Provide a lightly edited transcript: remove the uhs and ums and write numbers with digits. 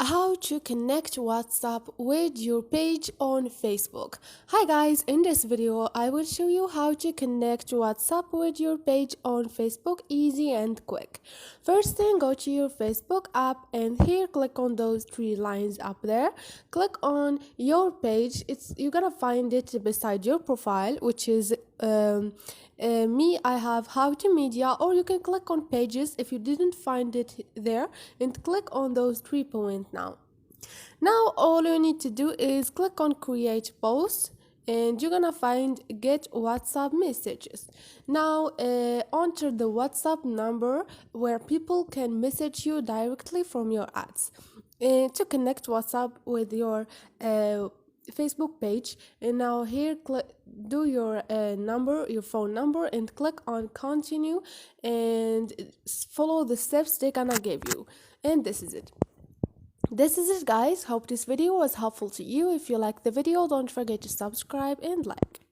How to connect WhatsApp with your page on Facebook. Hi guys, in this video I will show you how to connect WhatsApp with your page on Facebook easy and quick. First thing, go to your Facebook app and here click on those three lines up there. Click on your page. You're gonna find it beside your profile, which is me. I have how to media, or you can click on pages if you didn't find it there and click on those 3 points. Now all you need to do is click on create post and you're gonna find get WhatsApp messages. Now enter the WhatsApp number where people can message you directly from your ads. To connect WhatsApp with your Facebook page, and now here do your your phone number and click on continue and follow the steps they're gonna give you, and this is it. Guys. Hope this video was helpful to you. If you like the video, don't forget to subscribe and like.